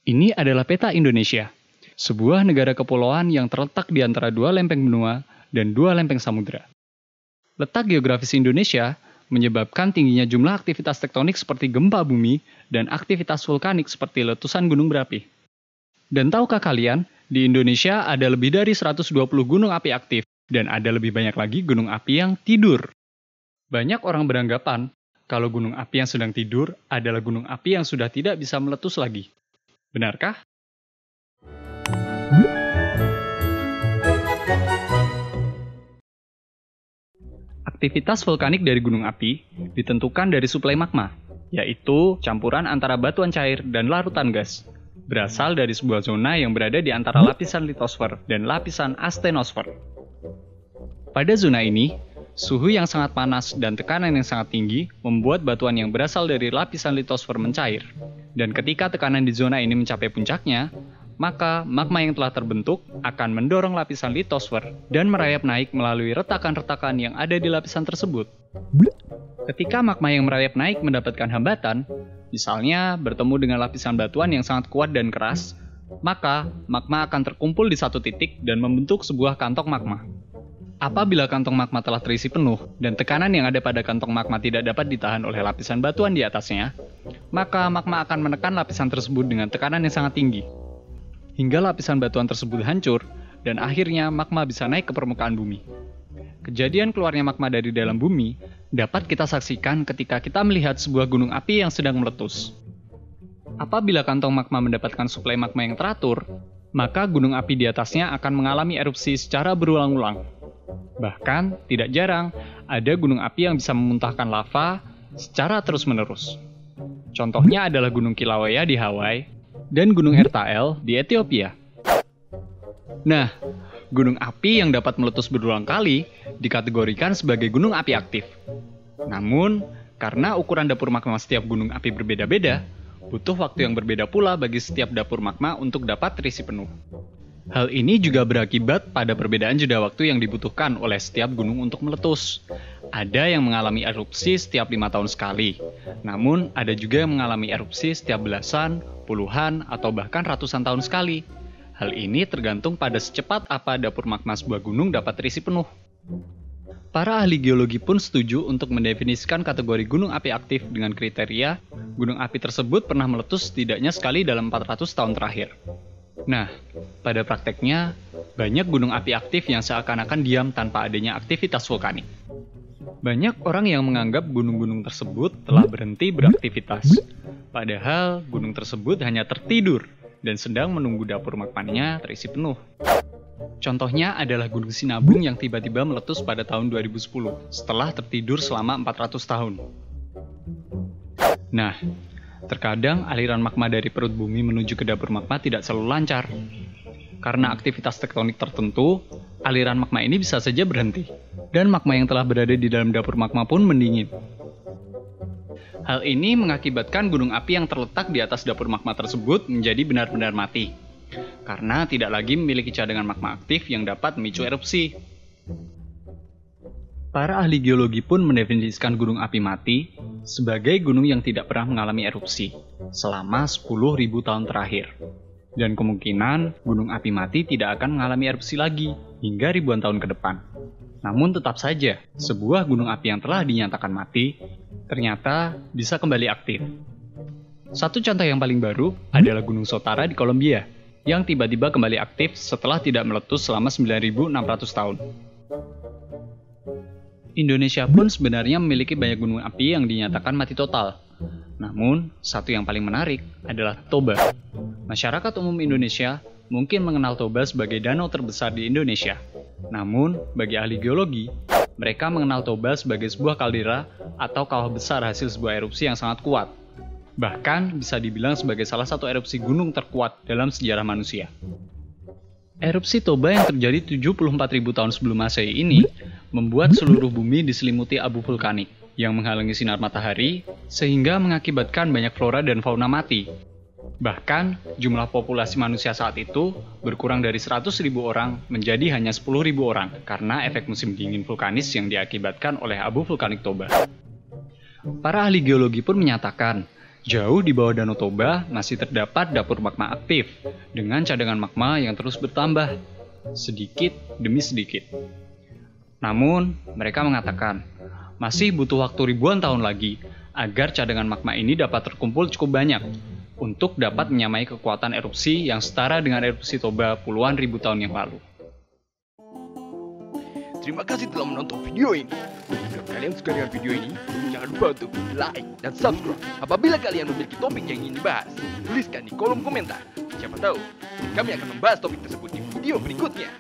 Ini adalah peta Indonesia, sebuah negara kepulauan yang terletak di antara dua lempeng benua dan dua lempeng samudera. Letak geografis Indonesia menyebabkan tingginya jumlah aktivitas tektonik seperti gempa bumi dan aktivitas vulkanik seperti letusan gunung berapi. Dan tahukah kalian, di Indonesia ada lebih dari 120 gunung api aktif, dan ada lebih banyak lagi gunung api yang tidur. Banyak orang beranggapan kalau gunung api yang sedang tidur adalah gunung api yang sudah tidak bisa meletus lagi. Benarkah? Aktivitas vulkanik dari gunung api ditentukan dari suplai magma, yaitu campuran antara batuan cair dan larutan gas. Berasal dari sebuah zona yang berada di antara lapisan litosfer dan lapisan astenosfer. Pada zona ini, suhu yang sangat panas dan tekanan yang sangat tinggi membuat batuan yang berasal dari lapisan litosfer mencair. Dan ketika tekanan di zona ini mencapai puncaknya, maka magma yang telah terbentuk akan mendorong lapisan litosfer dan merayap naik melalui retakan-retakan yang ada di lapisan tersebut. Ketika magma yang merayap naik mendapatkan hambatan, misalnya bertemu dengan lapisan batuan yang sangat kuat dan keras, maka magma akan terkumpul di satu titik dan membentuk sebuah kantong magma. Apabila kantong magma telah terisi penuh dan tekanan yang ada pada kantong magma tidak dapat ditahan oleh lapisan batuan di atasnya, maka magma akan menekan lapisan tersebut dengan tekanan yang sangat tinggi. Hingga lapisan batuan tersebut hancur, dan akhirnya magma bisa naik ke permukaan bumi. Kejadian keluarnya magma dari dalam bumi dapat kita saksikan ketika kita melihat sebuah gunung api yang sedang meletus. Apabila kantong magma mendapatkan suplai magma yang teratur, maka gunung api di atasnya akan mengalami erupsi secara berulang-ulang. Bahkan, tidak jarang, ada gunung api yang bisa memuntahkan lava secara terus-menerus. Contohnya adalah Gunung Kilauea di Hawaii dan Gunung Ertael di Ethiopia. Nah, gunung api yang dapat meletus berulang kali dikategorikan sebagai gunung api aktif. Namun, karena ukuran dapur magma setiap gunung api berbeda-beda, butuh waktu yang berbeda pula bagi setiap dapur magma untuk dapat terisi penuh. Hal ini juga berakibat pada perbedaan jeda waktu yang dibutuhkan oleh setiap gunung untuk meletus. Ada yang mengalami erupsi setiap 5 tahun sekali, namun ada juga yang mengalami erupsi setiap belasan, puluhan, atau bahkan ratusan tahun sekali. Hal ini tergantung pada secepat apa dapur magma sebuah gunung dapat terisi penuh. Para ahli geologi pun setuju untuk mendefinisikan kategori gunung api aktif dengan kriteria gunung api tersebut pernah meletus setidaknya sekali dalam 400 tahun terakhir. Nah, pada prakteknya, banyak gunung api aktif yang seakan-akan diam tanpa adanya aktivitas vulkanik. Banyak orang yang menganggap gunung-gunung tersebut telah berhenti beraktivitas, padahal gunung tersebut hanya tertidur dan sedang menunggu dapur magmanya terisi penuh. Contohnya adalah Gunung Sinabung yang tiba-tiba meletus pada tahun 2010 setelah tertidur selama 400 tahun. Nah, terkadang aliran magma dari perut bumi menuju ke dapur magma tidak selalu lancar. Karena aktivitas tektonik tertentu, aliran magma ini bisa saja berhenti, dan magma yang telah berada di dalam dapur magma pun mendingin. Hal ini mengakibatkan gunung api yang terletak di atas dapur magma tersebut menjadi benar-benar mati, karena tidak lagi memiliki cadangan magma aktif yang dapat memicu erupsi. Para ahli geologi pun mendefinisikan gunung api mati sebagai gunung yang tidak pernah mengalami erupsi selama 10.000 tahun terakhir. Dan kemungkinan gunung api mati tidak akan mengalami erupsi lagi hingga ribuan tahun ke depan. Namun tetap saja, sebuah gunung api yang telah dinyatakan mati ternyata bisa kembali aktif. Satu contoh yang paling baru adalah Gunung Sotara di Kolombia, yang tiba-tiba kembali aktif setelah tidak meletus selama 9.600 tahun. Indonesia pun sebenarnya memiliki banyak gunung api yang dinyatakan mati total. Namun, satu yang paling menarik adalah Toba. Masyarakat umum Indonesia mungkin mengenal Toba sebagai danau terbesar di Indonesia. Namun, bagi ahli geologi, mereka mengenal Toba sebagai sebuah kaldera atau kawah besar hasil sebuah erupsi yang sangat kuat. Bahkan bisa dibilang sebagai salah satu erupsi gunung terkuat dalam sejarah manusia. Erupsi Toba yang terjadi 74.000 tahun sebelum Masehi ini membuat seluruh bumi diselimuti abu vulkanik yang menghalangi sinar matahari sehingga mengakibatkan banyak flora dan fauna mati. Bahkan, jumlah populasi manusia saat itu berkurang dari 100.000 orang menjadi hanya 10.000 orang karena efek musim dingin vulkanis yang diakibatkan oleh abu vulkanik Toba. Para ahli geologi pun menyatakan, Jauh di bawah Danau Toba masih terdapat dapur magma aktif dengan cadangan magma yang terus bertambah, sedikit demi sedikit. Namun, mereka mengatakan masih butuh waktu ribuan tahun lagi agar cadangan magma ini dapat terkumpul cukup banyak untuk dapat menyamai kekuatan erupsi yang setara dengan erupsi Toba puluhan ribu tahun yang lalu. Terima kasih telah menonton video ini. Jika kalian suka dengan video ini, jangan lupa untuk like dan subscribe. Apabila kalian memiliki topik yang ingin dibahas, tuliskan di kolom komentar. Siapa tahu, kami akan membahas topik tersebut di video berikutnya.